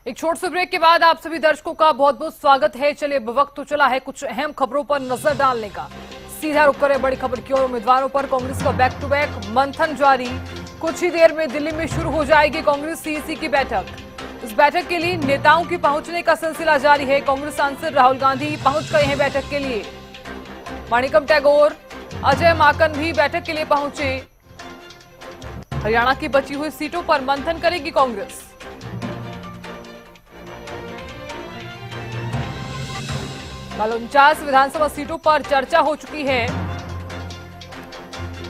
एक छोटे से ब्रेक के बाद आप सभी दर्शकों का बहुत बहुत स्वागत है। चलिए वक्त तो चला है कुछ अहम खबरों पर नजर डालने का। सीधा रुक करें बड़ी खबर की ओर। उम्मीदवारों पर कांग्रेस का बैक टू बैक मंथन जारी। कुछ ही देर में दिल्ली में शुरू हो जाएगी कांग्रेस सीईसी की बैठक। इस बैठक के लिए नेताओं के पहुंचने का सिलसिला जारी है। कांग्रेस सांसद राहुल गांधी पहुंच गए हैं बैठक के लिए। माणिकम टैगोर, अजय माकन भी बैठक के लिए पहुंचे। हरियाणा की बची हुई सीटों पर मंथन करेगी कांग्रेस। कल 49 विधानसभा सीटों पर चर्चा हो चुकी है।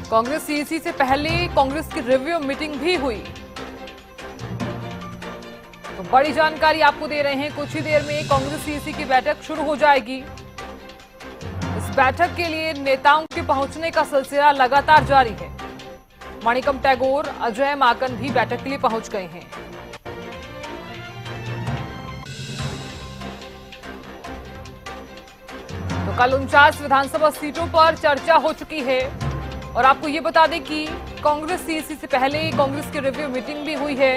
कांग्रेस सीईसी से पहले कांग्रेस की रिव्यू मीटिंग भी हुई। तो बड़ी जानकारी आपको दे रहे हैं। कुछ ही देर में कांग्रेस सीईसी की बैठक शुरू हो जाएगी। इस बैठक के लिए नेताओं के पहुंचने का सिलसिला लगातार जारी है। माणिकम टैगोर, अजय माकन भी बैठक के लिए पहुंच गए हैं। तो कल 49 विधानसभा सीटों पर चर्चा हो चुकी है। और आपको ये बता दें कि कांग्रेस सीईसी से पहले कांग्रेस की रिव्यू मीटिंग भी हुई है।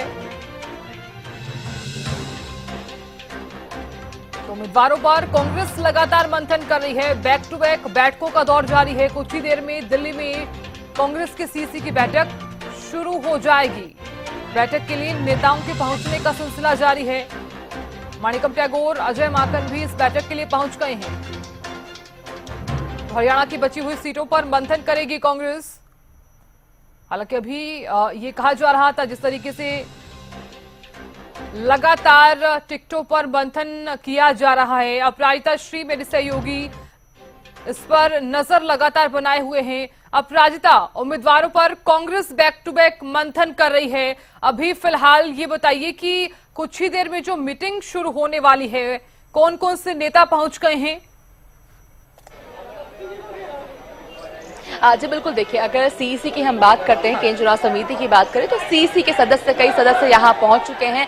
तो उम्मीदवारों पर कांग्रेस लगातार मंथन कर रही है। बैक टू बैक बैठकों का दौर जारी है। कुछ ही देर में दिल्ली में कांग्रेस के सीईसी की बैठक शुरू हो जाएगी। बैठक के लिए नेताओं के पहुंचने का सिलसिला जारी है। माणिकम टैगोर, अजय माकन भी इस बैठक के लिए पहुंच गए हैं। हरियाणा की बची हुई सीटों पर मंथन करेगी कांग्रेस। हालांकि अभी ये कहा जा रहा था जिस तरीके से लगातार टिकटों पर मंथन किया जा रहा है। अपराजिता श्री मेरे सहयोगी इस पर नजर लगातार बनाए हुए हैं। अपराजिता, उम्मीदवारों पर कांग्रेस बैक टू बैक मंथन कर रही है। अभी फिलहाल ये बताइए कि कुछ ही देर में जो मीटिंग शुरू होने वाली है, कौन कौन से नेता पहुंच गए हैं? जी बिल्कुल, देखिए अगर सीईसी की हम बात करते हैं, केंद्रीय चुनाव समिति की बात करें तो सीईसी के कई सदस्य यहाँ पहुंच चुके हैं।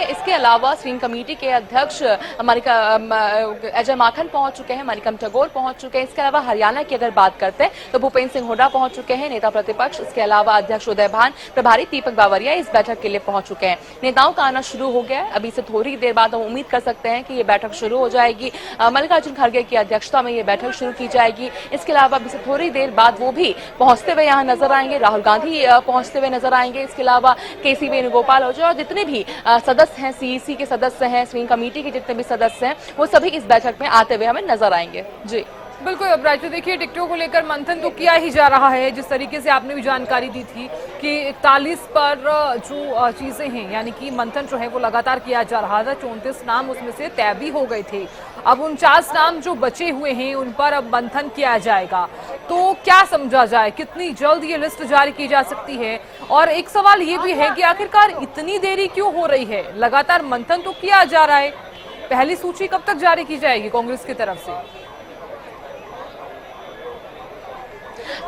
इसके अलावा स्क्रीनिंग कमेटी के अध्यक्ष अजय माकन पहुंच चुके हैं, माणिकम टैगोर पहुंच चुके हैं। इसके अलावा हरियाणा की अगर बात करते हैं तो भूपेंद्र सिंह हुड्डा पहुंच चुके हैं, नेता प्रतिपक्ष। इसके अलावा अध्यक्ष उदय भान, प्रभारी दीपक बावरिया इस बैठक के लिए पहुंच चुके हैं। नेताओं का आना शुरू हो गया है। अभी से थोड़ी देर बाद हम उम्मीद कर सकते हैं कि ये बैठक शुरू हो जाएगी। मल्लिकार्जुन खड़गे की अध्यक्षता में ये बैठक शुरू की जाएगी। इसके अलावा अभी से थोड़ी देर बाद वो भी पहुंचते हुए यहाँ नजर आएंगे। राहुल गांधी पहुंचते हुए नजर आएंगे। इसके अलावा केसी वेणुगोपाल और जितने भी सदस्य हैं, सीईसी के सदस्य हैं, स्क्रीनिंग कमेटी के जितने भी सदस्य हैं, वो सभी इस बैठक में आते हुए हमें नजर आएंगे। जी बिल्कुल अपराजिता, देखिए टिकटों को लेकर मंथन तो किया ही जा रहा है। जिस तरीके से आपने भी जानकारी दी थी कि 41 पर जो चीजें हैं, यानी कि मंथन जो है वो लगातार किया जा रहा था। 34 नाम उसमें से तय भी हो गए थे। अब 49 नाम जो बचे हुए हैं उन पर अब मंथन किया जाएगा। तो क्या समझा जाए, कितनी जल्द ये लिस्ट जारी की जा सकती है? और एक सवाल ये भी है कि आखिरकार इतनी देरी क्यों हो रही है? लगातार मंथन तो किया जा रहा है। पहली सूची कब तक जारी की जाएगी कांग्रेस की तरफ से?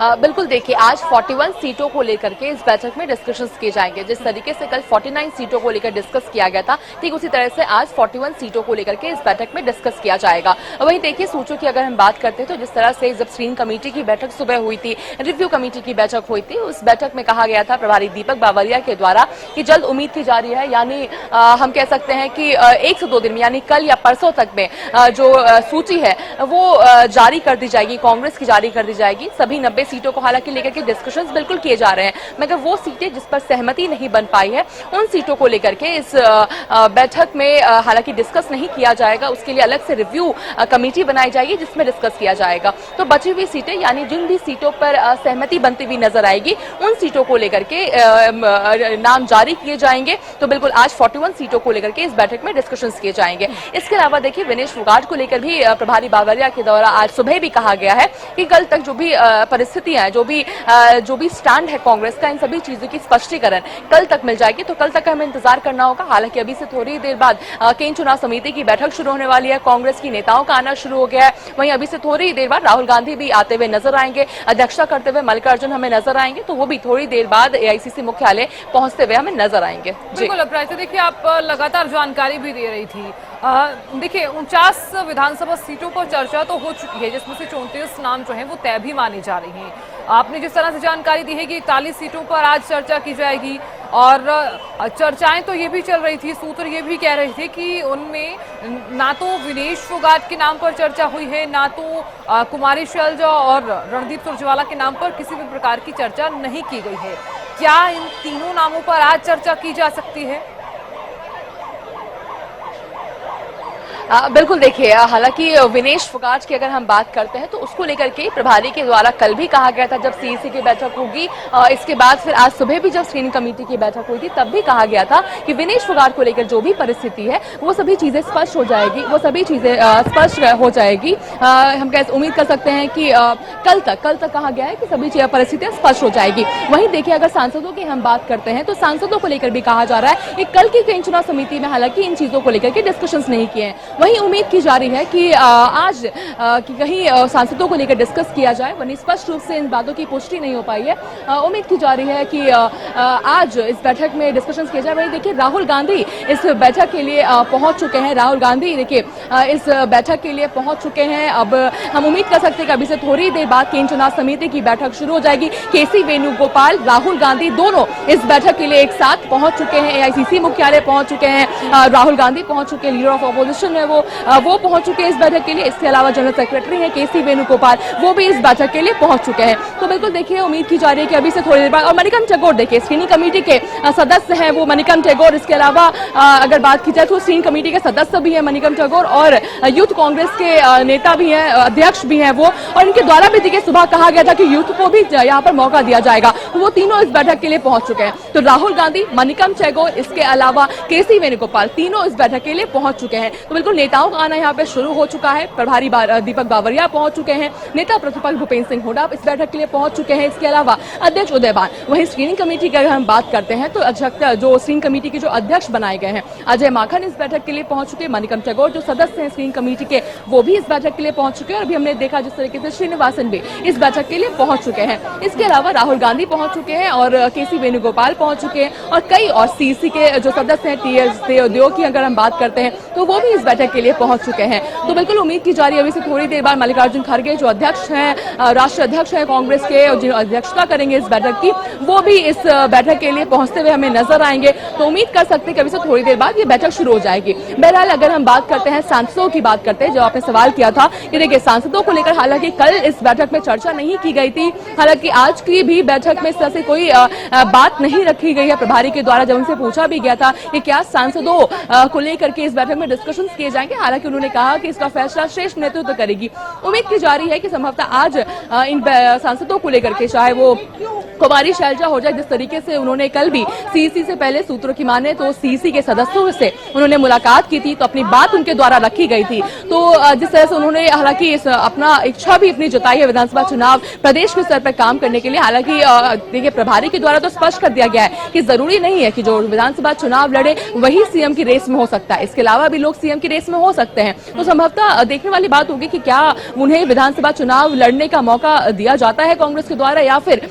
बिल्कुल, देखिए आज 41 सीटों को लेकर के इस बैठक में डिस्कशंस किए जाएंगे। जिस तरीके से कल 49 सीटों को लेकर डिस्कस किया गया था, ठीक उसी तरह से आज 41 सीटों को लेकर के इस बैठक में डिस्कस किया जाएगा। वहीं देखिए सूचों की अगर हम बात करते हैं तो जिस तरह से जब स्क्रीनिंग कमेटी की बैठक सुबह हुई थी, रिव्यू कमेटी की बैठक हुई थी, उस बैठक में कहा गया था प्रभारी दीपक बावरिया के द्वारा कि जल्द उम्मीद की जा रही है, यानी हम कह सकते हैं कि 1 से 2 दिन में, यानी कल या परसों तक में जो सूची है वो जारी कर दी जाएगी, कांग्रेस की जारी कर दी जाएगी। सभी 90 सीटों को हालांकि लेकर के डिस्कशंस बिल्कुल किए जा रहे हैं, मगर वो सीटें जिस पर सहमति नहीं बन पाई है उन सीटों को लेकर के इस बैठक में हालांकि डिस्कस नहीं किया जाएगा। उसके लिए अलग से रिव्यू कमेटी बनाई जाएगी जिसमें डिस्कस किया जाएगा। तो बची हुई सीटें, यानी जिन भी सीटों पर सहमति बनती हुई नजर आएगी, उन सीटों को लेकर के नाम जारी किए जाएंगे। तो बिल्कुल आज 41 सीटों को लेकर के इस बैठक में डिस्कशंस किए जाएंगे। इसके अलावा देखिए विनेश फोगाट को लेकर भी प्रभारी बावरिया के द्वारा आज सुबह भी कहा गया है कि कल तक जो भी परिस्थितियां, जो भी स्टैंड है कांग्रेस का, इन सभी चीजों की स्पष्टीकरण कल तक मिल जाएगी। तो कल तक हमें इंतजार करना होगा। हालांकि अभी से थोड़ी देर बाद केंद्रीय चुनाव समिति की बैठक शुरू होने वाली है। कांग्रेस की नेताओं का आना शुरू हो गया है। वहीं अभी से थोड़ी देर बाद राहुल गांधी भी आते हुए नजर आएंगे। अध्यक्षता करते हुए मल्लिकार्जुन हमें नजर आएंगे। तो वो भी थोड़ी देर बाद एआईसीसी मुख्यालय पहुंचते हुए हमें नजर आएंगे। बिल्कुल अपराजिता, देखिए आप लगातार जानकारी भी दे रही थी। देखिए 49 विधानसभा सीटों पर चर्चा तो हो चुकी है, जिसमें से 34 नाम जो है वो तय भी माने जा रहे हैं। आपने जिस तरह से जानकारी दी है कि 41 सीटों पर आज चर्चा की जाएगी, और चर्चाएं तो ये भी चल रही थी, सूत्र ये भी कह रहे थे कि उनमें ना तो विनेश फोगाट के नाम पर चर्चा हुई है, ना तो कुमारी शैलजा और रणदीप सुरजेवाला के नाम पर किसी भी प्रकार की चर्चा नहीं की गई है। क्या इन तीनों नामों पर आज चर्चा की जा सकती है? बिल्कुल देखिए, हालांकि विनेश फोगाट की अगर हम बात करते हैं तो उसको लेकर के प्रभारी के द्वारा कल भी कहा गया था जब सीईसी की बैठक होगी, इसके बाद फिर आज सुबह भी जब स्क्रीनिंग कमेटी की बैठक हुई थी तब भी कहा गया था कि विनेश फोगाट को लेकर जो भी परिस्थिति है वो सभी चीजें स्पष्ट हो जाएगी, वो सभी चीजें स्पष्ट हो जाएगी। हम कैसे उम्मीद कर सकते हैं कि कल तक कहा गया है कि सभी परिस्थितियां स्पष्ट हो जाएगी। वहीं देखिए, अगर सांसदों की हम बात करते हैं तो सांसदों को लेकर भी कहा जा रहा है कि कल की चुनाव समिति में हालांकि इन चीजों को लेकर के डिस्कशंस नहीं किए हैं। वहीं उम्मीद की जा रही है कि आज कि कहीं सांसदों को लेकर डिस्कस किया जाए, वहीं स्पष्ट रूप से इन बातों की पुष्टि नहीं हो पाई है। उम्मीद की जा रही है कि आज इस बैठक में डिस्कशंस किए जाए। वहीं देखिए, राहुल गांधी इस बैठक के लिए पहुंच चुके हैं। राहुल गांधी देखिए इस बैठक के लिए पहुंच चुके हैं। अब हम उम्मीद कर सकते हैं कि अभी से थोड़ी देर बाद केंद्रीय चुनाव समिति की बैठक शुरू हो जाएगी। केसी वेणुगोपाल, राहुल गांधी दोनों इस बैठक के लिए एक साथ पहुंच चुके हैं। एआईसीसी मुख्यालय पहुंच चुके हैं। राहुल गांधी पहुंच चुके हैं, लीडर ऑफ अपोजिशन है वो पहुंच चुके हैं इस बैठक के लिए। इसके अलावा जनरल सेक्रेटरी हैं केसी वेणुगोपाल, वो भी इस बैठक के लिए पहुंच चुके हैं। तो बिल्कुल देखिए, उम्मीद की जा रही है कि अभी से थोड़ी देर बाद, और मणिकम टैगोर देखिए स्क्रीनिंग कमेटी के सदस्य हैं वो मणिकम टैगोर। इसके अलावा अगर बात की जाए तो स्क्रीनिंग कमेटी के सदस्य भी हैं मणिकम टैगोर, और यूथ कांग्रेस के नेता भी हैं, अध्यक्ष भी हैं वो। और इनके द्वारा भी देखिए सुबह कहा गया था कि यूथ को भी यहाँ पर मौका दिया जाएगा, वो तीनों इस बैठक के लिए पहुंच चुके हैं। तो राहुल गांधी, मणिकम टैगोर, इसके अलावा केसी वेणुगोपाल, तीनों इस बैठक के लिए पहुंच चुके हैं। तो बिल्कुल नेताओं का आना यहाँ पे शुरू हो चुका है। प्रभारी दीपक बावरिया पहुंच चुके हैं। नेता प्रतिपक्ष भूपेंद्र सिंह हुड्डा इस बैठक के लिए पहुंच चुके हैं। इसके अलावा अध्यक्ष उदयवान। वहीं स्क्रीनिंग कमेटी की अगर हम बात करते हैं तो जो स्क्रीनिंग कमेटी के जो अध्यक्ष बनाए गए हैं, अजय माखन इस बैठक के लिए पहुंच चुके हैं। मणिकम टैगोर जो सदस्य हैं स्क्रीनिंग कमेटी के, वो भी इस बैठक के लिए पहुंच चुके हैं। और अभी हमने देखा जिस तरीके से श्रीनिवासन भी इस बैठक के लिए पहुंच चुके हैं। इसके अलावा राहुल गांधी पहुंच चुके हैं और केसी वेणुगोपाल पहुंच चुके हैं, और कई और सीईसी के जो सदस्य हैं, टीएस देओ की अगर हम बात करते हैं तो वो भी इस बैठक के लिए पहुंच चुके हैं। तो बिल्कुल उम्मीद की जा रही है अभी से थोड़ी देर बाद मल्लिकार्जुन खड़गे जो अध्यक्ष हैं, राष्ट्रीय अध्यक्ष हैं कांग्रेस के, और जो अध्यक्षता करेंगे इस बैठक की, वो भी इस बैठक के लिए पहुंचते हुए हमें नजर आएंगे। तो उम्मीद कर सकते हैं कि अभी से थोड़ी देर बाद ये बैठक शुरू हो जाएगी। बहरहाल अगर हम बात करते हैं सांसदों की बात करते हैं, जो आपने सवाल किया था कि देखिए सांसदों को लेकर हालांकि कल इस बैठक में चर्चा नहीं की गई थी, हालांकि आज की भी बैठक में इस तरह से कोई बात नहीं रखी गई है प्रभारी के द्वारा। जब उनसे पूछा भी गया था कि क्या सांसदों को लेकर के इस बैठक में डिस्कशन किए जाएंगे, हालांकि उन्होंने कहा कि इसका फैसला श्रेष्ठ नेतृत्व करेगी। उम्मीद की जा रही है कि संभवतः आज इन सांसदों को लेकर के, चाहे वो कुमारी शैलजा हो जाए, जिस तरीके से उन्होंने कल भी सीईसी से पहले सूत्रों की माने तो सीईसी के सदस्यों से उन्होंने मुलाकात की थी, तो अपनी बात उनके द्वारा रखी गई थी। तो जिस तरह से उन्होंने हालांकि अपना इच्छा भी अपनी जताई है विधानसभा चुनाव प्रदेश के स्तर पर काम करने के लिए। हालांकि देखिए प्रभारी के द्वारा तो स्पष्ट कर दिया गया है कि जरूरी नहीं है कि जो विधानसभा चुनाव लड़े वही सीएम की रेस में हो सकता है, इसके अलावा भी लोग सीएम की रेस में हो सकते हैं। तो संभवतः देखने वाली बात होगी कि क्या उन्हें विधानसभा चुनाव लड़ने का मौका दिया जाता है कांग्रेस के द्वारा, या फिर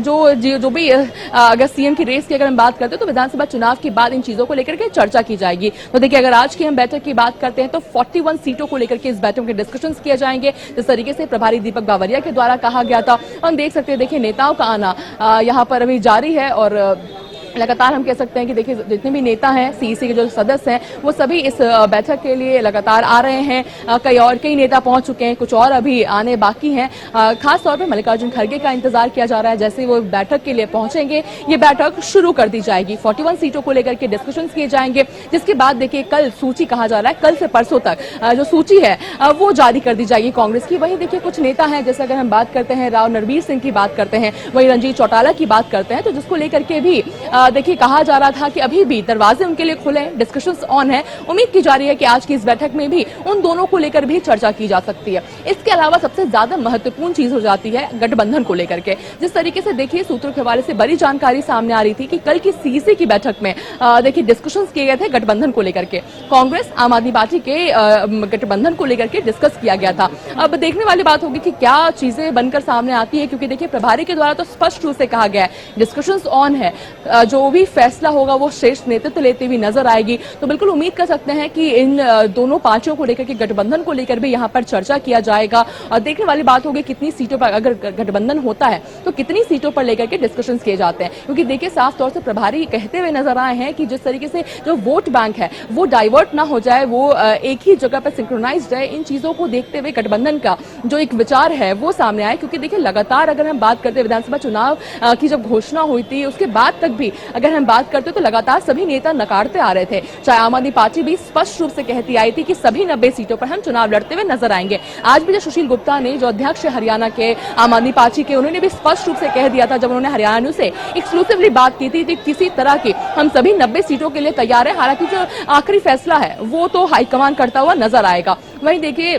जो भी अगर सीएम की रेस की अगर हम बात करते हैं तो विधानसभा चुनाव के बाद इन चीजों को लेकर के चर्चा की जाएगी। तो देखिए अगर आज की हम बैठक की बात करते हैं तो 41 सीटों को लेकर के इस बैठक के डिस्कशंस किए जाएंगे, जिस तरीके से प्रभारी दीपक बावरिया के द्वारा कहा गया था। हम देख सकते हैं देखिए नेताओं का आना यहाँ पर अभी जारी है, और लगातार हम कह सकते हैं कि देखिए जितने भी नेता हैं सीईसी के जो सदस्य हैं वो सभी इस बैठक के लिए लगातार आ रहे हैं। कई नेता पहुंच चुके हैं, कुछ और अभी आने बाकी हैं। खास तौर पे मल्लिकार्जुन खड़गे का इंतजार किया जा रहा है। जैसे वो बैठक के लिए पहुंचेंगे ये बैठक शुरू कर दी जाएगी। 41 सीटों को लेकर के डिस्कशन किए जाएंगे, जिसके बाद देखिए कल सूची कहा जा रहा है, कल से परसों तक जो सूची है वो जारी कर दी जाएगी कांग्रेस की। वहीं देखिए कुछ नेता हैं, जैसे अगर हम बात करते हैं राव नरवीर सिंह की बात करते हैं, वहीं रंजीत चौटाला की बात करते हैं, तो जिसको लेकर के भी देखिए कहा जा रहा था कि अभी भी दरवाजे उनके लिए खुले हैं, डिस्कशंस ऑन है। उम्मीद की जा रही है कि आज की इस बैठक में भी उन दोनों को लेकर भी चर्चा की जा सकती है। इसके अलावा सबसे ज्यादा महत्वपूर्ण चीज हो जाती है गठबंधन को लेकर के। जिस तरीके से देखिए सूत्रों के हवाले से बड़ी जानकारी सामने आ रही थी कि कल की सीईसी की बैठक में देखिए डिस्कशंस किए गए थे गठबंधन को लेकर के। कांग्रेस आम आदमी पार्टी के गठबंधन को लेकर के डिस्कस किया गया था। अब देखने वाली बात होगी कि क्या चीजें बनकर सामने आती है, क्योंकि देखिए प्रभारी के द्वारा तो स्पष्ट रूप से कहा गया है डिस्कशंस ऑन है। जो भी फैसला होगा वो शीर्ष नेतृत्व लेते हुए नजर आएगी। तो बिल्कुल उम्मीद कर सकते हैं कि इन दोनों पार्टियों को लेकर के गठबंधन को लेकर भी यहाँ पर चर्चा किया जाएगा और देखने वाली बात होगी कितनी सीटों पर, अगर गठबंधन होता है तो कितनी सीटों पर लेकर के डिस्कशन किए जाते हैं। क्योंकि देखिए साफ तौर से प्रभारी कहते हुए नजर आए हैं कि जिस तरीके से जो वोट बैंक है वो डाइवर्ट ना हो जाए, वो एक ही जगह पर सिंक्रोनाइज्ड रहे, इन चीजों को देखते हुए गठबंधन का जो एक विचार है वो सामने आए। क्योंकि देखिए लगातार अगर हम बात करते हैं विधानसभा चुनाव की जब घोषणा हुई थी उसके बाद तक भी अगर हम बात करते तो लगातार सभी नेता नकारते आ रहे थे। चाहे आम आदमी पार्टी भी स्पष्ट रूप से कहती आई थी कि सभी 90 सीटों पर हम चुनाव लड़ते हुए नजर आएंगे। आज भी जो सुशील गुप्ता ने, जो अध्यक्ष हरियाणा के आम आदमी पार्टी के, उन्होंने भी स्पष्ट रूप से कह दिया था जब उन्होंने हरियाणा से एक्सक्लूसिवली बात की थी कि किसी तरह की हम सभी 90 सीटों के लिए तैयार है। हालांकि जो आखिरी फैसला है वो तो हाईकमान करता हुआ नजर आएगा। वहीं देखिए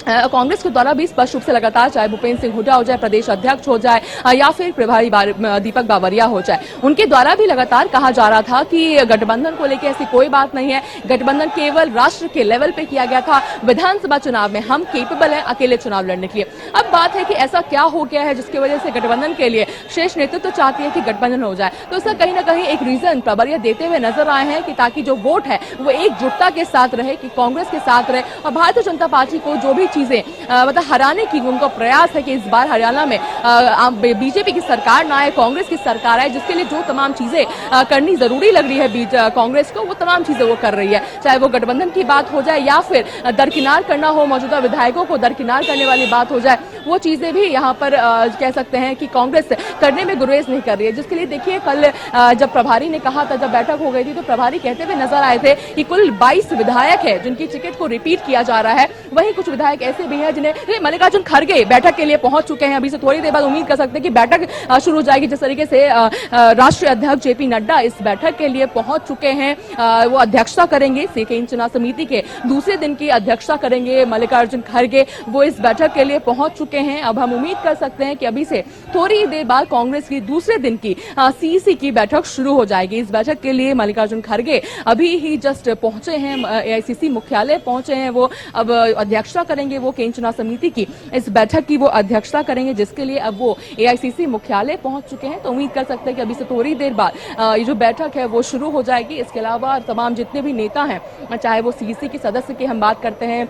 कांग्रेस के द्वारा भी स्पष्ट रूप से लगातार, चाहे भूपेंद्र सिंह हुड्डा हो जाए, प्रदेश अध्यक्ष हो जाए या फिर प्रभारी दीपक बावरिया हो जाए, उनके द्वारा भी लगातार कहा जा रहा था कि गठबंधन को लेकर ऐसी कोई बात नहीं है, गठबंधन केवल राष्ट्र के लेवल पे किया गया था, विधानसभा चुनाव में हम केपेबल हैं अकेले चुनाव लड़ने के लिए। अब बात है कि ऐसा क्या हो गया है जिसकी वजह से गठबंधन के लिए शेष नेतृत्व तो चाहती है कि गठबंधन हो जाए। तो इसका कहीं ना कहीं एक रीजन बावरिया देते हुए नजर आए हैं कि ताकि जो वोट है वो एकजुटता के साथ रहे, कि कांग्रेस के साथ रहे और भारतीय जनता पार्टी को जो भी चीजें मतलब हराने की उनका प्रयास है कि इस बार हरियाणा में बीजेपी की सरकार ना आए, कांग्रेस की सरकार आए, जिसके लिए जो तमाम चीजें करनी जरूरी लग रही है कांग्रेस को, वो तमाम चीजें वो कर रही है। चाहे वो गठबंधन की बात हो जाए या फिर दरकिनार करना हो, मौजूदा विधायकों को दरकिनार करने वाली बात हो जाए, वो चीजें भी यहाँ पर कह सकते हैं कि कांग्रेस करने में गुरेज नहीं कर रही है। जिसके लिए देखिए कल जब प्रभारी ने कहा था, जब बैठक हो गई थी, तो प्रभारी कहते हुए नजर आए थे कि कुल 22 विधायक है जिनकी टिकट को रिपीट किया जा रहा है। वहीं कुछ विधायक ऐसे भी हैं जिन्हें मल्लिकार्जुन खड़गे बैठक के लिए पहुंच चुके हैं। अभी से थोड़ी देर बाद उम्मीद कर सकते हैं कि बैठक शुरू हो जाएगी। जिस तरीके से राष्ट्रीय अध्यक्ष जेपी नड्डा इस बैठक के लिए पहुंच चुके हैं, वो अध्यक्षता करेंगे, केंद्रीय चुनाव समिति के दूसरे दिन की अध्यक्षता करेंगे मल्लिकार्जुन खड़गे, वो इस बैठक के लिए पहुंच चुके हैं। अब हम उम्मीद कर सकते हैं कि अभी से थोड़ी देर बाद कांग्रेस की दूसरे दिन की सीईसी की बैठक शुरू हो जाएगी। इस बैठक के लिए मल्लिकार्जुन खड़गे अभी ही जस्ट पहुंचे हैं, एआईसीसी मुख्यालय पहुंचे हैं, वो अब अध्यक्षता करेंगे, वो केंद्रीय चुनाव समिति की इस बैठक की वो अध्यक्षता करेंगे, जिसके लिए अब वो एआईसीसी मुख्यालय पहुंच चुके हैं। तो उम्मीद कर सकते हैं कि अभी से थोड़ी देर बाद ये जो बैठक है वो शुरू हो जाएगी। इसके अलावा तमाम जितने भी नेता हैं, चाहे वो सीईसी के सदस्य की हम बात करते हैं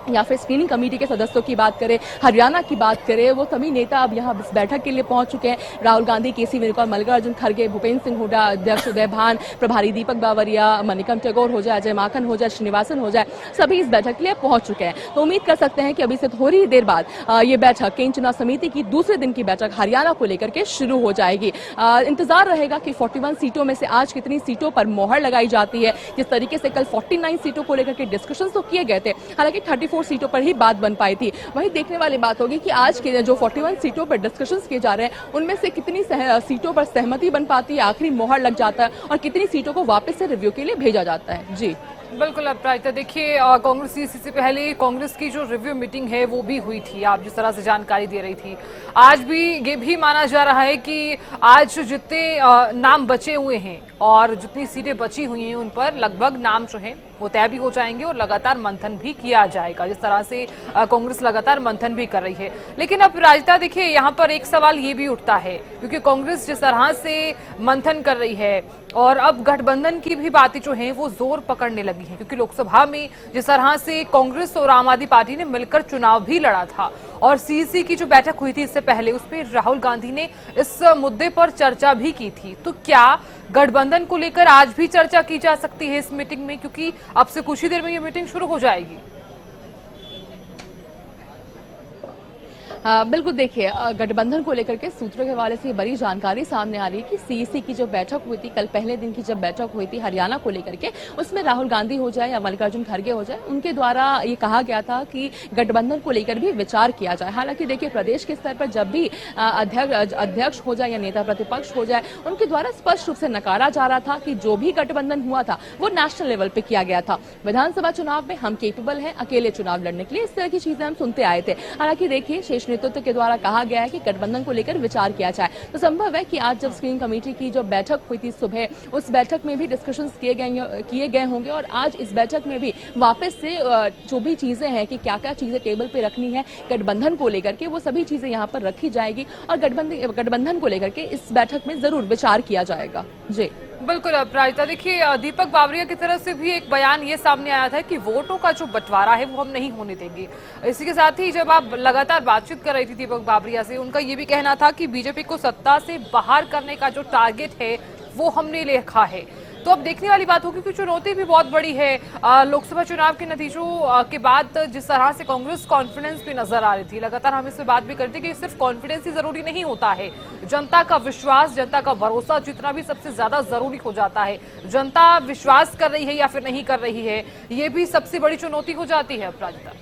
या फिर स्क्रीनिंग कमेटी के सदस्यों की बात करें, हरियाणा की बात करें, वो सभी नेता अब यहाँ इस बैठक के लिए पहुंच चुके हैं। राहुल गांधी, केसी वेणुगोपाल, मल्लिकार्जुन खड़गे, भूपेंद्र सिंह हुड्डा, अध्यक्ष उदय भान, प्रभारी दीपक बावरिया, मणिकम टैगोर हो जाए, अजय माकन हो जाए, श्रीनिवासन हो जाए, सभी इस बैठक के लिए पहुंच चुके हैं। तो उम्मीद कर सकते हैं कि अभी से थोड़ी देर बाद ये बैठक केंद्रीय चुनाव समिति की दूसरे दिन की बैठक हरियाणा को लेकर के शुरू हो जाएगी। इंतजार रहेगा कि 41 सीटों में से आज कितनी सीटों पर मोहर लगाई जाती है। जिस तरीके से कल 49 सीटों को लेकर के डिस्कशन तो किए गए थे, हालांकि 34 सीटों पर ही बात बन पाई थी। वहीं देखने वाली बात होगी कि आज के जो 41 सीटों पर डिस्कशंस किए जा रहे हैं उनमें से कितनी सीटों पर सहमति बन पाती है, आखिरी मोहर लग जाता है और कितनी सीटों को वापस से रिव्यू के लिए भेजा जाता है। जी बिल्कुल अपराजिता, देखिए कांग्रेस सीईसी से पहले कांग्रेस की जो रिव्यू मीटिंग है वो भी हुई थी, आप जिस तरह से जानकारी दे रही थी। आज भी ये भी माना जा रहा है कि आज जितने नाम बचे हुए हैं और जितनी सीटें बची हुई हैं उन पर लगभग नाम जो है वो तय भी हो जाएंगे और लगातार मंथन भी किया जाएगा, जिस तरह से कांग्रेस लगातार मंथन भी कर रही है। लेकिन अब राजता देखिए यहाँ पर एक सवाल ये भी उठता है, क्योंकि कांग्रेस जिस तरह से मंथन कर रही है और अब गठबंधन की भी बातें जो हैं वो जोर पकड़ने लगी हैं, क्योंकि लोकसभा में जिस तरह से कांग्रेस और आम आदमी पार्टी ने मिलकर चुनाव भी लड़ा था और सीईसी की जो बैठक हुई थी इससे पहले उसमें राहुल गांधी ने इस मुद्दे पर चर्चा भी की थी। तो क्या गठबंधन को लेकर आज भी चर्चा की जा सकती है इस मीटिंग में, क्योंकि अब से कुछ ही देर में ये मीटिंग शुरू हो जाएगी? बिल्कुल देखिए, गठबंधन को लेकर के सूत्रों के हवाले से बड़ी जानकारी सामने आ रही है कि सीईसी की जो बैठक हुई थी, कल पहले दिन की जब बैठक हुई थी हरियाणा को लेकर के, उसमें राहुल गांधी हो जाए या मल्लिकार्जुन खड़गे हो जाए, उनके द्वारा ये कहा गया था कि गठबंधन को लेकर भी विचार किया जाए। हालांकि देखिए प्रदेश के स्तर पर जब भी अध्यक्ष हो जाए या नेता प्रतिपक्ष हो जाए, उनके द्वारा स्पष्ट रूप से नकारा जा रहा था कि जो भी गठबंधन हुआ था वो नेशनल लेवल पे किया गया था। विधानसभा चुनाव में हम केपेबल हैं अकेले चुनाव लड़ने के लिए, इस तरह की चीजें हम सुनते आए थे। हालांकि देखिए शेष नेतृत्व के द्वारा कहा गया है कि गठबंधन को लेकर विचार किया जाए। तो संभव है कि आज जब स्क्रीनिंग कमेटी की जो बैठक हुई थी सुबह, उस बैठक में भी डिस्कशंस किए गए होंगे और आज इस बैठक में भी वापस से जो भी चीजें हैं कि क्या क्या चीजें टेबल पे रखनी है गठबंधन को लेकर के, वो सभी चीजें यहाँ पर रखी जाएगी और गठबंधन को लेकर के इस बैठक में जरूर विचार किया जाएगा। जी बिल्कुल अपराजिता, देखिए दीपक बावरिया की तरफ से भी एक बयान ये सामने आया था कि वोटों का जो बंटवारा है वो हम नहीं होने देंगे। इसी के साथ ही जब आप लगातार बातचीत कर रही थी दीपक बावरिया से, उनका ये भी कहना था कि बीजेपी को सत्ता से बाहर करने का जो टारगेट है वो हमने लिखा है। तो अब देखने वाली बात होगी कि चुनौती भी बहुत बड़ी है। लोकसभा चुनाव के नतीजों के बाद जिस तरह से कांग्रेस कॉन्फिडेंस भी नजर आ रही थी, लगातार हम इस पे बात भी करते कि सिर्फ कॉन्फिडेंस ही जरूरी नहीं होता है, जनता का विश्वास, जनता का भरोसा जितना भी सबसे ज्यादा जरूरी हो जाता है। जनता विश्वास कर रही है या फिर नहीं कर रही है, ये भी सबसे बड़ी चुनौती हो जाती है अपराजिता।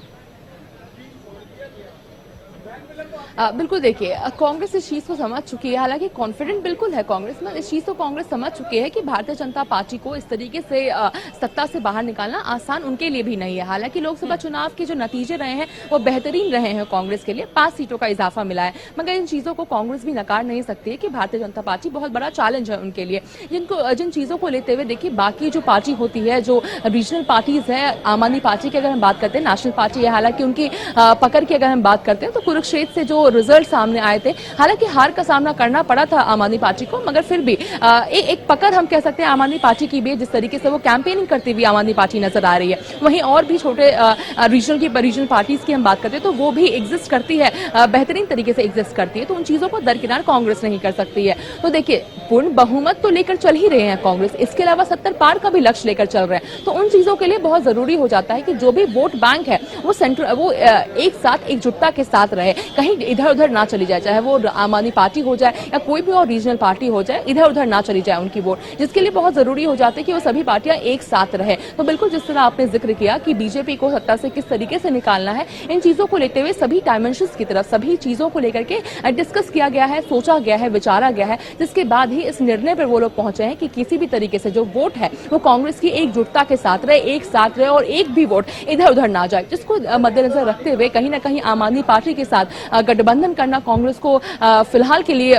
बिल्कुल देखिए, कांग्रेस इस चीज को समझ चुकी है, हालांकि कॉन्फिडेंट बिल्कुल है कांग्रेस में, इस चीज को कांग्रेस समझ चुकी है कि भारतीय जनता पार्टी को इस तरीके से सत्ता से बाहर निकालना आसान उनके लिए भी नहीं है। हालांकि लोकसभा चुनाव के जो नतीजे रहे हैं वो बेहतरीन रहे हैं कांग्रेस के लिए, 5 सीटों का इजाफा मिला है, मगर इन चीजों को कांग्रेस भी नकार नहीं सकती है कि भारतीय जनता पार्टी बहुत बड़ा चैलेंज है उनके लिए। जिन चीजों को लेते हुए देखिए, बाकी जो पार्टी होती है, जो रीजनल पार्टीज है, आम आदमी पार्टी की अगर हम बात करते हैं, नेशनल पार्टी है, हालांकि उनकी पकड़ की अगर हम बात करते हैं तो कुरुक्षेत्र से जो रिजल्ट सामने आए थे, हालांकि हार का सामना करना पड़ा था आम आदमी पार्टी को, मगर फिर भी एक पकड़ हम कह सकते हैं आम आदमी पार्टी की भी, जिस तरीके से वो कैंपेनिंग करती हुई आम आदमी पार्टी नजर आ रही है। वहीं और भी छोटे रीजनल पार्टीज की हम बात करते हैं तो वो भी एग्जिस्ट करती है, बेहतरीन तरीके से एग्जिस्ट करती है, तो उन चीजों को दरकिनार कांग्रेस नहीं कर सकती है। तो देखिए, पूर्ण बहुमत तो लेकर चल ही रहे हैं कांग्रेस, इसके अलावा 70 पार का भी लक्ष्य लेकर चल रहे हैं, तो उन चीजों के लिए बहुत जरूरी हो जाता है कि जो भी वोट बैंक है वो एक साथ एकजुटता के साथ रहे, कहीं इधर उधर ना चली जाए, चाहे वो आम आदमी पार्टी हो जाए या कोई भी और रीजनल पार्टी हो जाए, इधर उधर ना चली जाए उनकी वोट, जिसके लिए बहुत जरूरी हो जाता है कि वो सभी पार्टियां एक साथ रहे। तो बिल्कुल जिस तरह आपने जिक्र किया कि बीजेपी को सत्ता से किस तरीके से निकालना है, इन चीजों को लेते हुए सभी डायमेंशंस की तरफ सभी चीजों को लेकर के डिस्कस किया गया है, सोचा गया है, विचारा गया है, जिसके बाद ही इस निर्णय पर वो लोग पहुंचे हैं कि किसी भी तरीके से जो वोट है वो कांग्रेस की एकजुटता के साथ रहे, एक साथ रहे और एक भी वोट इधर उधर ना जाए, जिसको मद्देनजर रखते हुए कहीं ना कहीं आम आदमी पार्टी के साथ गठबंधन करना कांग्रेस को फिलहाल के लिए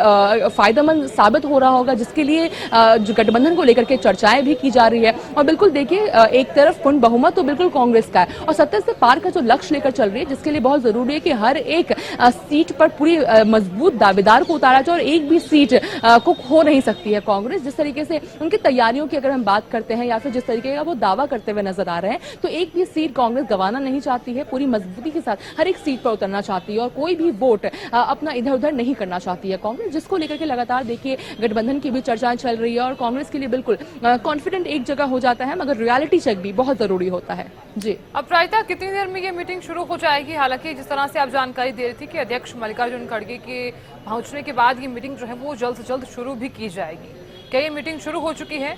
फायदेमंद साबित हो रहा होगा, जिसके लिए जो गठबंधन को लेकर के चर्चाएं भी की जा रही है। और बिल्कुल देखिए, एक तरफ पूर्ण बहुमत तो बिल्कुल कांग्रेस का है और 70 से पार का जो लक्ष्य लेकर चल रही है, जिसके लिए बहुत जरूरी है कि हर एक सीट पर पूरी मजबूत दावेदार को उतारा जाए और एक भी सीट को खो नहीं सकती है कांग्रेस। जिस तरीके से उनकी तैयारियों की अगर हम बात करते हैं या फिर जिस तरीके का वो दावा करते हुए नजर आ रहे हैं, तो एक भी सीट कांग्रेस गंवाना नहीं चाहती है, पूरी मजबूती के साथ हर एक सीट पर उतरना चाहती है और कोई भी वोट अपना इधर उधर नहीं करना चाहती है कांग्रेस, जिसको लेकर के लगातार देखिए गठबंधन की भी चर्चाएं चल रही है और कांग्रेस के लिए बिल्कुल कॉन्फिडेंट एक जगह हो जाता है, मगर रियलिटी चेक भी बहुत जरूरी होता है। जी अपराजिता, कितनी देर में ये मीटिंग शुरू हो जाएगी? हालांकि जिस तरह से आप जानकारी दे रही थी कि अध्यक्ष मल्लिकार्जुन खड़गे के पहुंचने के बाद ये मीटिंग जो है वो जल्द से जल्द शुरू भी की जाएगी, क्या ये मीटिंग शुरू हो चुकी है?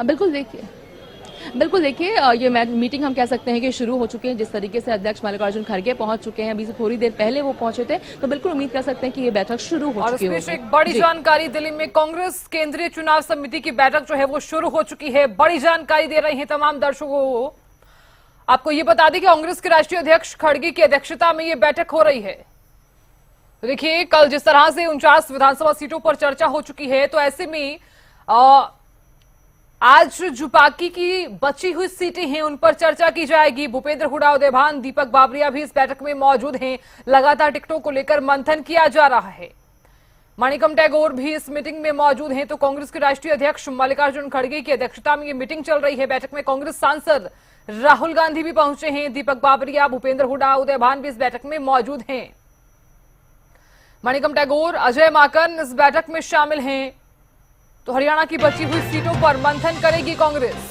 बिल्कुल देखिए, ये मीटिंग हम कह सकते हैं कि शुरू हो चुके हैं। जिस तरीके से अध्यक्ष मल्लिकार्जुन खड़गे पहुंच चुके हैं, अभी से थोड़ी देर पहले वो पहुंचे थे, तो बिल्कुल उम्मीद कर सकते हैं कि ये बैठक शुरू हो चुकी है। एक बड़ी जानकारी, दिल्ली में कांग्रेस केंद्रीय चुनाव समिति की बैठक जो है वो शुरू हो चुकी है। बड़ी जानकारी दे रही है तमाम दर्शकों को। आपको ये बता दें कि कांग्रेस के राष्ट्रीय अध्यक्ष खड़गे की अध्यक्षता में ये बैठक हो रही है। देखिए, कल जिस तरह से 49 विधानसभा सीटों पर चर्चा हो चुकी है, तो ऐसे में आज जो बाकी की बची हुई सीटें हैं उन पर चर्चा की जाएगी। भूपेंद्र हुड्डा, उदय भान, दीपक बावरिया भी इस बैठक में मौजूद हैं। लगातार टिकटों को लेकर मंथन किया जा रहा है। मणिकम टैगोर भी इस मीटिंग में मौजूद हैं। तो कांग्रेस के राष्ट्रीय अध्यक्ष मल्लिकार्जुन खड़गे की अध्यक्षता में ये मीटिंग चल रही है। बैठक में कांग्रेस सांसद राहुल गांधी भी पहुंचे हैं। दीपक बावरिया, भूपेंद्र हुड्डा, उदय भान भी इस बैठक में मौजूद हैं। मणिकम टैगोर, अजय माकन इस बैठक में शामिल हैं। तो हरियाणा की बची हुई सीटों पर मंथन करेगी कांग्रेस।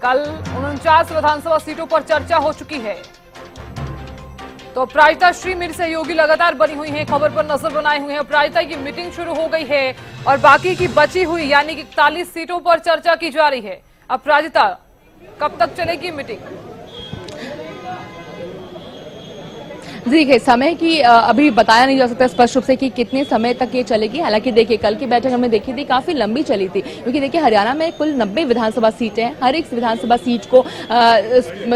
कल 49 विधानसभा सीटों पर चर्चा हो चुकी है। तो अपराजिता श्री मेरी सहयोगी लगातार बनी हुई हैं, खबर पर नजर बनाए हुए हैं। अपराजिता की मीटिंग शुरू हो गई है और बाकी की बची हुई यानी कि 41 सीटों पर चर्चा की जा रही है। अपराजिता, कब तक चलेगी मीटिंग? देखिए समय की अभी बताया नहीं जा सकता स्पष्ट रूप से कि कितने समय तक ये चलेगी। हालांकि देखिए कल की बैठक हमने देखी थी, काफी लंबी चली थी, क्योंकि देखिए हरियाणा में कुल 90 विधानसभा सीटें हैं। हर एक विधानसभा सीट को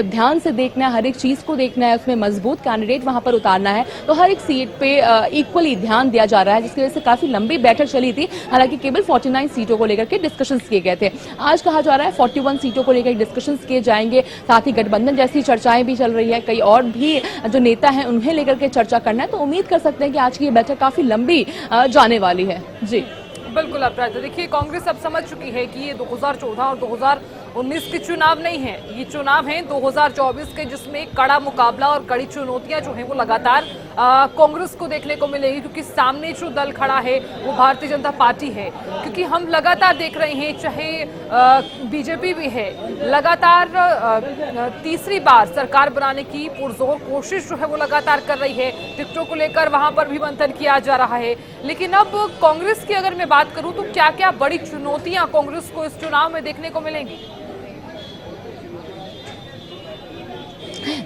ध्यान से देखना है, हर एक चीज को देखना है, उसमें मजबूत कैंडिडेट वहां पर उतारना है। तो हर एक सीट पे इक्वली ध्यान दिया जा रहा है, जिसकी वजह से काफी लंबी बैठक चली थी। हालांकि केवल 49 सीटों को लेकर के डिस्कशन किए गए थे। आज कहा जा रहा है 41 सीटों को लेकर डिस्कशन किए जाएंगे। साथ ही गठबंधन जैसी चर्चाएं भी चल रही है, कई और भी जो नेता हैं उन्हें लेकर के चर्चा करना है। तो उम्मीद कर सकते हैं कि आज की ये बैठक काफी लंबी जाने वाली है। जी बिल्कुल अपराध। देखिए कांग्रेस अब समझ चुकी है कि ये 2014 और 2019 के चुनाव नहीं है, ये चुनाव है 2024 के, जिसमें कड़ा मुकाबला और कड़ी चुनौतियां जो हैं वो लगातार कांग्रेस को देखने को मिलेगी, क्योंकि सामने जो दल खड़ा है वो भारतीय जनता पार्टी है। क्योंकि हम लगातार देख रहे हैं, चाहे बीजेपी भी है, लगातार तीसरी बार सरकार बनाने की पुरजोर कोशिश जो है वो लगातार कर रही है। टिकटों को लेकर वहां पर भी मंथन किया जा रहा है। लेकिन अब कांग्रेस की अगर मैं बात करूं तो क्या क्या बड़ी चुनौतियां कांग्रेस को इस चुनाव में देखने को मिलेंगी?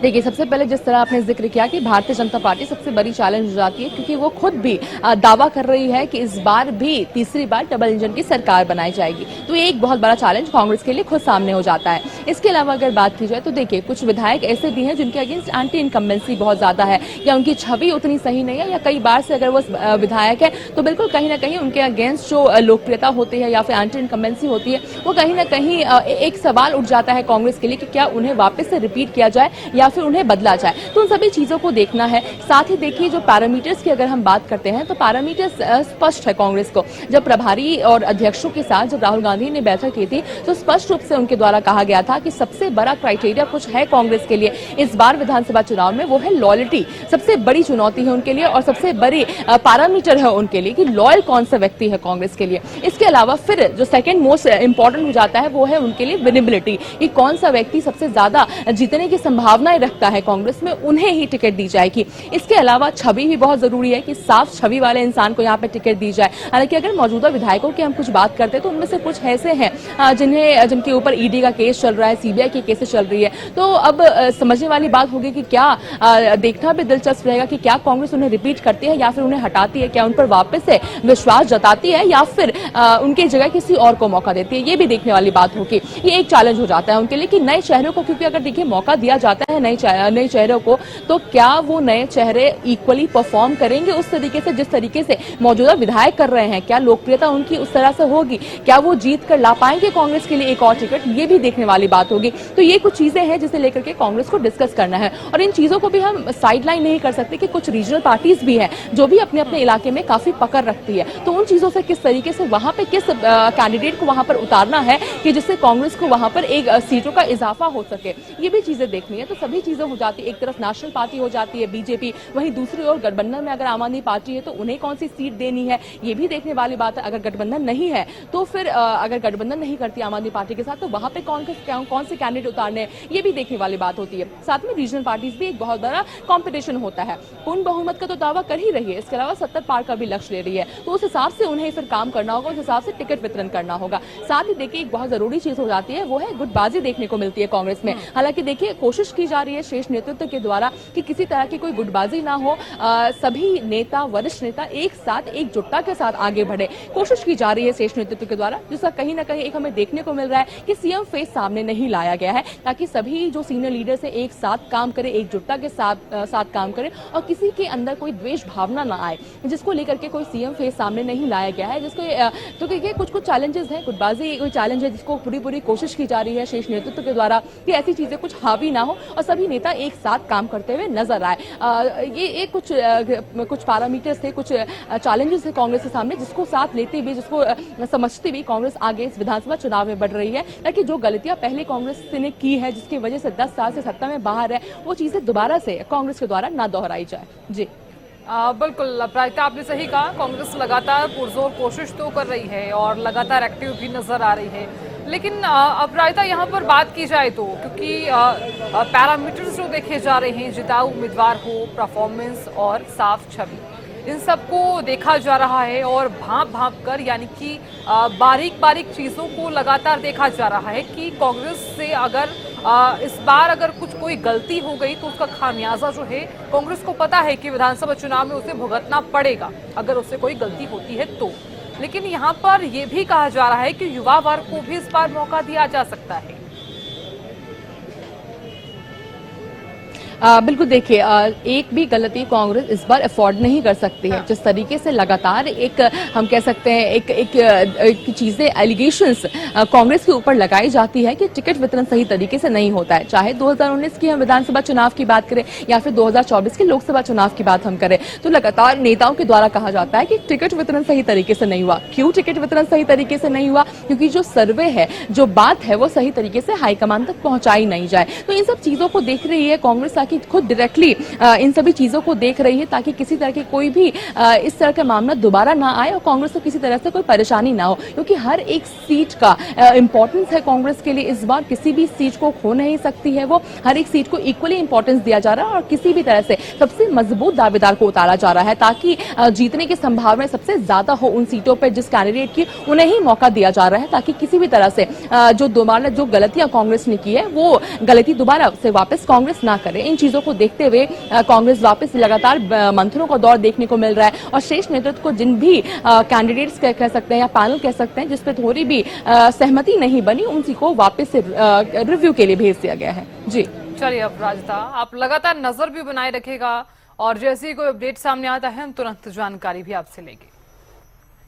देखिए सबसे पहले जिस तरह आपने जिक्र किया कि भारतीय जनता पार्टी सबसे बड़ी चैलेंज हो जाती है, क्योंकि वो खुद भी दावा कर रही है कि इस बार भी तीसरी बार डबल इंजन की सरकार बनाई जाएगी। तो ये एक बहुत बड़ा चैलेंज कांग्रेस के लिए खुद सामने हो जाता है। इसके अलावा अगर बात की जाए तो देखिए कुछ विधायक ऐसे भी हैं जिनके अगेंस्ट एंटी इनकम्बेंसी बहुत ज्यादा है, या उनकी छवि उतनी सही नहीं है, या कई बार से अगर वो विधायक है तो बिल्कुल कहीं ना कहीं उनके अगेंस्ट जो लोकप्रियता होती है या फिर एंटी इनकम्बेंसी होती है, वो कहीं ना कहीं एक सवाल उठ जाता है कांग्रेस के लिए कि क्या उन्हें वापस से रिपीट किया जाए या फिर उन्हें बदला जाए। तो उन सभी चीजों को देखना है। साथ ही देखिए जो पैरामीटर्स की अगर हम बात करते हैं तो पैरामीटर्स स्पष्ट है कांग्रेस को। जब प्रभारी और अध्यक्षों के साथ जब राहुल गांधी ने बैठक की थी तो स्पष्ट रूप से उनके द्वारा कहा गया था कि सबसे बड़ा क्राइटेरिया कुछ है कांग्रेस के लिए इस बार विधानसभा चुनाव में, वो है लॉयल्टी। सबसे बड़ी चुनौती है उनके लिए और सबसे बड़ी पैरामीटर है उनके लिए कि लॉयल कौन सा व्यक्ति है कांग्रेस के लिए। इसके अलावा फिर जो सेकंड मोस्ट इंपॉर्टेंट हो जाता है वो है उनके लिए विनेबिलिटी, कि कौन सा व्यक्ति सबसे ज्यादा जीतने की संभावनाएं रखता है कांग्रेस में, उन्हें ही टिकट दी जाएगी। इसके अलावा छवि भी बहुत जरूरी है कि साफ छवि वाले इंसान को यहाँ पे टिकट दी जाए। हालांकि अगर मौजूदा विधायकों की हम कुछ बात करते हैं तो उनमें से कुछ ऐसे हैं जिनके ऊपर ईडी का केस चल रहा है, सीबीआई की केसेस चल रही है। तो अब समझने वाली बात होगी कि क्या देखना भी दिलचस्प रहेगा कि क्या कांग्रेस उन्हें रिपीट करती है या फिर उन्हें हटाती है, क्या उन पर वापस से विश्वास जताती है या फिर उनकी जगह किसी और को मौका देती है। ये भी देखने वाली बात होगी। ये एक चैलेंज हो जाता है उनके लिए कि नए चेहरों को, क्योंकि अगर देखिए मौका दिया जाता है नए चेहरों को, तो क्या वो नए चेहरे इक्वली परफॉर्म करेंगे उस तरीके से जिस तरीके से मौजूदा विधायक कर रहे हैं? क्या लोकप्रियता उनकी उस तरह से होगी? क्या वो जीत कर ला पाएंगे कांग्रेस के लिए एक और टिकट? ये भी देखने वाली बात होगी। तो ये कुछ चीजें हैं जिसे लेकर के कांग्रेस को डिस्कस करना है। और इन चीजों को भी हम साइडलाइन नहीं कर सकते कि कुछ रीजनल पार्टीज भी हैं जो भी अपने अपने इलाके में काफी पकड़ रखती है। तो उन चीजों से किस तरीके से वहां पे किस कैंडिडेट को वहां पर उतारना है कि जिससे कांग्रेस को वहां पर एक सीटों का इजाफा हो सके, ये भी चीजें देखनी है। तो सभी चीजें हो जाती है, एक तरफ नेशनल पार्टी हो जाती है बीजेपी, वहीं दूसरी ओर गठबंधन में अगर आम आदमी पार्टी है तो उन्हें कौन सी सीट देनी है, ये भी देखने वाली बात है। अगर गठबंधन नहीं है तो फिर अगर गठबंधन नहीं करती आम आदमी पार्टी के साथ तो वहां पे कौन से कैंडिडेट उतारने हैं, ये भी देखने वाली बात होती है। साथ में रीजनल पार्टीज भी एक बहुत बड़ा कॉम्पिटिशन होता है। पूर्ण बहुमत का तो दावा कर ही रही है, इसके अलावा 70 पार का भी लक्ष्य ले रही है। तो उस हिसाब से उन्हें फिर काम करना होगा, उस हिसाब से टिकट वितरण करना होगा। साथ ही देखिए एक बहुत जरूरी चीज हो जाती है, वो है गुटबाजी देखने को मिलती है कांग्रेस में। हालांकि देखिए कोशिश की जा रही है शीर्ष नेतृत्व के द्वारा कि किसी तरह की कोई गुटबाजी ना हो, सभी नेता, वरिष्ठ नेता एक साथ एकजुटता के साथ आगे बढ़े, कोशिश की जा रही है शीर्ष नेतृत्व के द्वारा, जिसका कहीं ना कहीं एक हमें देखने को मिल रहा है कि सीएम फेस सामने नहीं लाया गया है, ताकि सभी जो सीनियर लीडर्स है एक साथ काम करे, एकजुटता के साथ काम करे और किसी के अंदर कोई द्वेष भावना ना आए, जिसको लेकर के कोई सीएम फेस सामने नहीं लाया गया है। जिसको तो देखिए कुछ चैलेंजेस हैं, गुटबाजी कोई चैलेंज है जिसको पूरी कोशिश की जा रही है शीर्ष नेतृत्व के द्वारा कि ऐसी चीजें कुछ हावी ना हो और सभी नेता एक साथ काम करते हुए नजर आए। ये कुछ पैरामीटर्स थे, कुछ चैलेंजेस थे कांग्रेस के सामने, जिसको साथ लेते हुए, जिसको समझते हुए कांग्रेस आगे इस विधानसभा चुनाव में बढ़ रही है, ताकि जो गलतियां पहले कांग्रेस ने की है, जिसकी वजह से 10 साल से सत्ता में बाहर है, वो चीजें दोबारा से कांग्रेस के द्वारा ना दोहराई जाए। जी बिल्कुल प्रायता आपने सही कहा, कांग्रेस लगातार पुरजोर कोशिश तो कर रही है और लगातार एक्टिव भी नजर आ रही है। लेकिन प्रायता यहाँ पर बात की जाए तो, क्योंकि पैरामीटर्स जो देखे जा रहे हैं, जिताऊ उम्मीदवार हो, परफॉर्मेंस और साफ छवि, इन सबको देखा जा रहा है और भांप कर, यानी कि बारीक चीजों को लगातार देखा जा रहा है कि कांग्रेस से अगर इस बार अगर कोई गलती हो गई तो उसका खामियाजा जो है कांग्रेस को पता है कि विधानसभा चुनाव में उसे भुगतना पड़ेगा अगर उससे कोई गलती होती है तो। लेकिन यहाँ पर यह भी कहा जा रहा है कि युवा वर्ग को भी इस बार मौका दिया जा सकता है। बिल्कुल देखिए, एक भी गलती कांग्रेस इस बार अफोर्ड नहीं कर सकती है। जिस तरीके से लगातार एक हम कह सकते हैं एक चीजें एलिगेशंस कांग्रेस के ऊपर लगाई जाती है कि टिकट वितरण सही तरीके से नहीं होता है, चाहे 2019 की हम विधानसभा चुनाव की बात करें या फिर 2024 के लोकसभा चुनाव की बात हम करें, तो लगातार नेताओं के द्वारा कहा जाता है कि टिकट वितरण सही तरीके से नहीं हुआ। क्यों टिकट वितरण सही तरीके से नहीं हुआ? क्योंकि जो सर्वे है, जो बात है, वो सही तरीके से हाईकमान तक पहुंचाई नहीं जाए। तो इन सब चीजों को देख रही है कांग्रेस, कि खुद डायरेक्टली इन सभी चीजों को देख रही है ताकि किसी तरह की कोई भी इस तरह का मामला दोबारा ना आए और कांग्रेस को किसी तरह से कोई परेशानी ना हो, क्योंकि हर एक सीट का इंपॉर्टेंस है कांग्रेस के लिए। इस बार किसी भी सीट को खो नहीं सकती है, वो हर एक सीट को इक्वली इंपॉर्टेंस दिया जा रहा है और किसी भी तरह से सबसे मजबूत दावेदार को उतारा जा रहा है ताकि जीतने की संभावना सबसे ज्यादा हो उन सीटों पर जिस कैंडिडेट की, उन्हें ही मौका दिया जा रहा है ताकि किसी भी तरह से जो गलतियां कांग्रेस ने की है वो गलती दोबारा से वापस कांग्रेस ना करे। इन चीजों को देखते हुए कांग्रेस वापस लगातार मंथनों का दौर देखने को मिल रहा है और शेष नेतृत्व को जिन भी कैंडिडेट्स कह सकते हैं या पैनल कह सकते हैं जिस पे थोड़ी भी सहमति नहीं बनी, उनकी को वापस से रिव्यू के लिए भेज दिया गया है। जी चलिए अपराजिता, आप लगातार नजर भी बनाए रखेगा और जैसे ही कोई अपडेट सामने आता है हम तुरंत जानकारी भी आपसे लेंगे।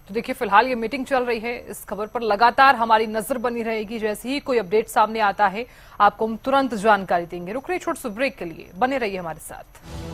तो देखिए फिलहाल ये मीटिंग चल रही है, इस खबर पर लगातार हमारी नजर बनी रहेगी। जैसे ही कोई अपडेट सामने आता है आपको हम तुरंत जानकारी देंगे। रुक रही छोटे से ब्रेक के लिए, बने रहिए हमारे साथ।